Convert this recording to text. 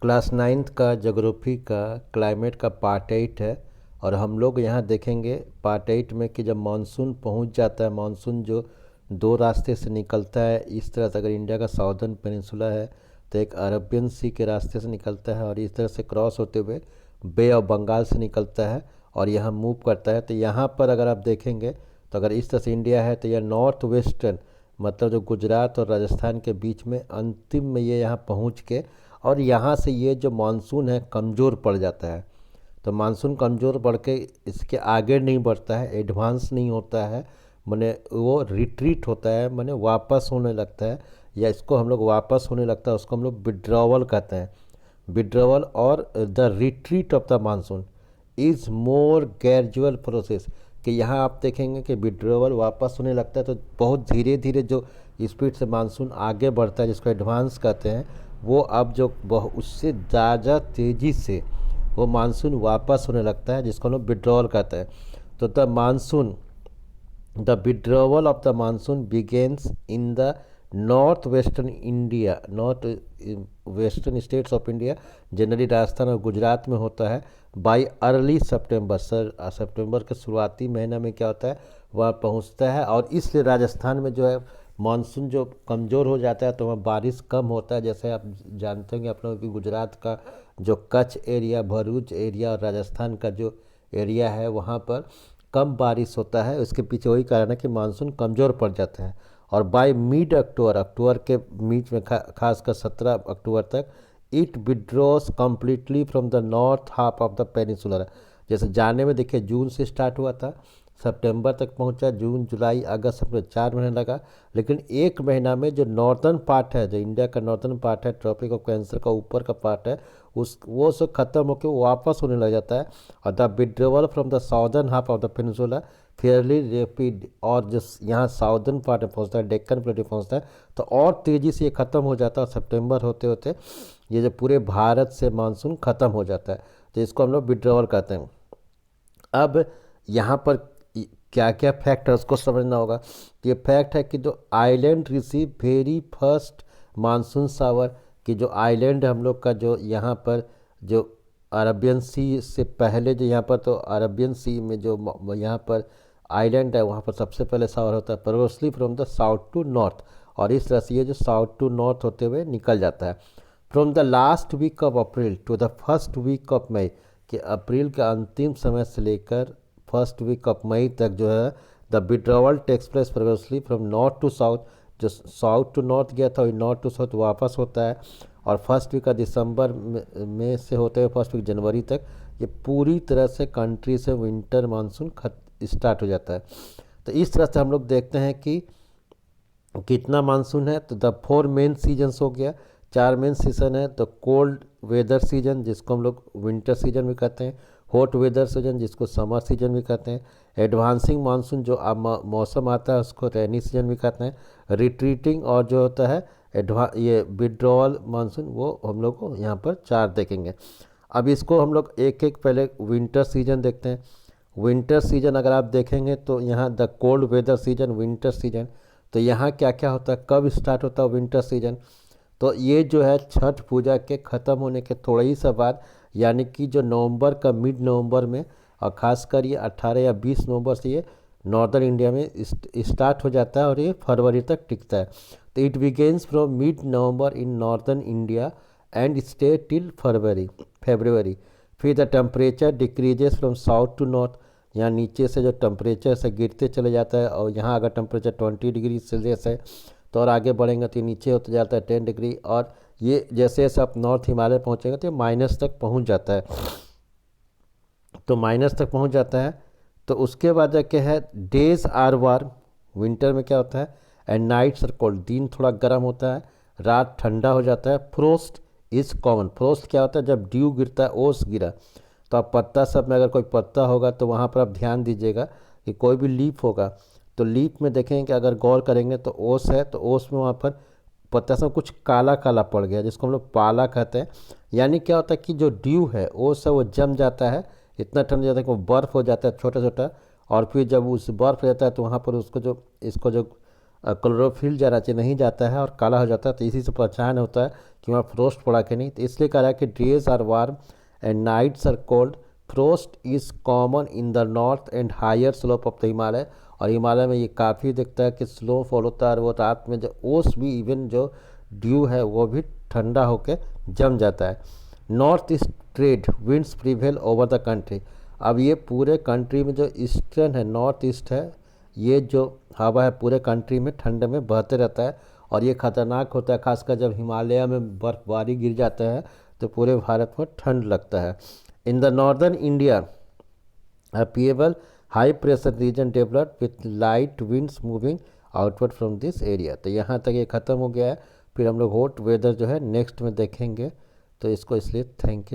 Class ninth का geography का climate का पार्ट 8 है। और हम लोग यहाँ देखेंगे पार्ट 8 में कि जब मानसून पहुँच जाता है, मानसून जो दो रास्ते से निकलता है। इस तरह से अगर इंडिया का साउदर्न पेनिनसुला है तो एक अरबियन सी के रास्ते से निकलता है और इस तरह से क्रॉस होते हुए बे ऑफ बंगाल से निकलता है और यहाँ मूव करता है। तो यहाँ पर अगर आप देखेंगे तो अगर इस तरह से इंडिया है तो यह नॉर्थ वेस्टर्न मतलब जो गुजरात और राजस्थान के बीच में अंतिम में ये यहाँ पहुँच के और यहाँ से ये जो मानसून है कमज़ोर पड़ जाता है। तो मानसून कमज़ोर बढ़ के इसके आगे नहीं बढ़ता है, एडवांस नहीं होता है, माने वो रिट्रीट होता है, माने वापस होने लगता है, या इसको हम लोग वापस होने लगता है उसको हम लोग विड्रॉवल कहते हैं। विड्रॉवल और the retreat of the monsoon is more gradual process. कि यहाँ आप देखेंगे कि विड्रॉवल वापस होने लगता है तो बहुत धीरे धीरे जो स्पीड से मानसून आगे बढ़ता है जिसको एडवांस कहते हैं, वो अब जो उससे ज़्यादा तेज़ी से वो मानसून वापस होने लगता है जिसको हम लोग विड्रॉवल कहते हैं। तो the withdrawal of the monsoon begins in the north western states of India, generally Rajasthan और गुजरात में होता है। बाई अर्ली सितंबर, सितंबर के शुरुआती महीना में क्या होता है वह पहुंचता है। और इसलिए राजस्थान में जो है मानसून जो कमज़ोर हो जाता है तो वहाँ बारिश कम होता है। जैसे आप जानते होंगे आप लोगों की गुजरात का जो कच्छ एरिया, भरूच एरिया और राजस्थान का जो एरिया है वहाँ पर कम बारिश होता है। उसके पीछे वही कारण है कि मानसून कमज़ोर पड़ जाता है। और बाय मिड अक्टूबर, अक्टूबर के बीच में खासकर 17 अक्टूबर तक it withdraws completely from the north half of the peninsular. जैसे जाने में देखिए जून से स्टार्ट हुआ था, सितंबर तक पहुंचा, जून जुलाई अगस्त सितंबर 4 महीने लगा। लेकिन एक महीना में जो नॉर्दर्न पार्ट है, जो इंडिया का नॉर्दर्न पार्ट है, ट्रॉपिक ऑफ कैंसर का ऊपर का पार्ट है, उस वो सब खत्म होकर वापस होने लग जाता है। और the withdrawal from the southern half of the peninsula Fairlie rapid, और जो यहाँ साउदर्न पार्ट में पहुँचता है, डेक्कन प्लेटू पहुँचता है तो और तेज़ी से ये ख़त्म हो जाता है। और सितंबर होते होते ये जो पूरे भारत से मानसून ख़त्म हो जाता है। तो इसको हम लोग विड्रॉवल कहते हैं। अब यहाँ पर क्या क्या फैक्ट है उसको समझना होगा। तो ये फैक्ट है कि जो island receive very first monsoon shower, कि जो आइलैंड हम लोग का जो यहाँ पर जो अरबियन सी से पहले जो यहाँ पर तो अरबियन सी में जो यहाँ पर आइलैंड है वहाँ पर सबसे पहले सावर होता है progressively from the south to north. और इस तरह से ये जो साउथ टू नॉर्थ होते हुए निकल जाता है। From the last week of April to the first week of May, कि अप्रैल का अंतिम समय से लेकर फर्स्ट वीक ऑफ मई तक जो है the withdrawal takes place progressively from north to south. जो साउथ टू नॉर्थ गया था वही नॉर्थ टू साउथ वापस होता है। और फर्स्ट वीक का दिसंबर में से होते हुए फर्स्ट वीक जनवरी तक ये पूरी तरह से कंट्री से विंटर मानसून स्टार्ट हो जाता है। तो इस तरह से हम लोग देखते हैं कि कितना मानसून है। तो द 4 मेन सीजन्स हो गया, 4 मेन सीजन है। तो कोल्ड वेदर सीजन जिसको हम लोग विंटर सीजन भी कहते हैं, हॉट वेदर सीजन जिसको समर सीजन भी कहते हैं, एडवांसिंग मानसून जो मौसम आता है उसको रेनी सीजन भी कहते हैं, रिट्रीटिंग और जो होता है ये विड्रॉवल मानसून, वो हम लोग को यहाँ पर 4 देखेंगे। अब इसको हम लोग एक एक पहले विंटर सीजन देखते हैं। विंटर सीजन अगर आप देखेंगे तो यहाँ the cold weather season, winter season, तो यहाँ क्या क्या होता है, कब स्टार्ट होता है विंटर सीजन। तो ये जो है छठ पूजा के ख़त्म होने के थोड़ा ही सा बाद, यानी कि जो नवंबर का मिड नवंबर में, और ख़ासकर ये 18 या 20 नवंबर से ये नॉर्दर्न इंडिया में स्टार्ट हो जाता है और ये फरवरी तक टिकता है। तो it begins from mid November in northern India and stay till February. फिर the temperature decreases from south to north, यहाँ नीचे से जो टेम्परेचर से गिरते चले जाता है। और यहाँ अगर टेम्परेचर 20 डिग्री सेल्सियस है तो और आगे बढ़ेंगे तो नीचे होते जाता है 10 डिग्री। और ये जैसे जैसे आप नॉर्थ हिमालय पहुँचेंगे तो माइनस तक पहुँच जाता है। तो माइनस तक पहुँच जाता है। तो उसके बाद जाके है डेज आर वार्म, विंटर में क्या होता है, एंड नाइट्स आर कोल्ड, दिन थोड़ा गर्म होता है, रात ठंडा हो जाता है। फ्रोस्ट इज़ कॉमन, फ्रोस्ट क्या होता है, जब ड्यू गिरता है, ओस गिरा, तो आप पत्ता सब में अगर कोई पत्ता होगा तो वहाँ पर आप ध्यान दीजिएगा कि कोई भी लीफ होगा तो लीफ में देखेंगे कि अगर गौर करेंगे तो ओस है, तो ओस में वहाँ पर पत्ता सब कुछ काला काला पड़ गया जिसको हम लोग पाला कहते हैं। यानी क्या होता है कि जो ड्यू है ओस है वो जम जाता है, इतना ठंड हो जाता है कि वो बर्फ़ हो जाता है छोटा छोटा। और फिर जब उस बर्फ़ हो जाता है तो वहाँ पर उसको जो इसको जो क्लोरोफिल ज़रा से नहीं जाता है और काला हो जाता है, तो इसी से पहचान होता है कि वहाँ फ्रोस्ट पड़ा कि नहीं। तो इसलिए कह रहा है कि days are warm and nights are cold, frost is common in the north and higher slope of the Himalaya. और हिमालय में ये काफ़ी दिखता है कि स्लो फॉल होता है, और वो रात में जो ओस भी, इवन जो ड्यू है वो भी ठंडा होकर जम जाता है। North east trade winds prevail over the country. अब ये पूरे कंट्री में जो ईस्टर्न है, नॉर्थ ईस्ट है, ये जो हवा है पूरे कंट्री में ठंड में बहते रहता है, और ये खतरनाक होता है, खासकर जब हिमालय में बर्फबारी गिर जाता है तो पूरे भारत में ठंड लगता है। In the northern India a feeble high pressure region developed with light winds moving outward from this area. तो यहाँ तक ये ख़त्म हो गया है। फिर हम लोग हॉट वेदर जो है नेक्स्ट में देखेंगे। तो इसको इसलिए थैंक यू।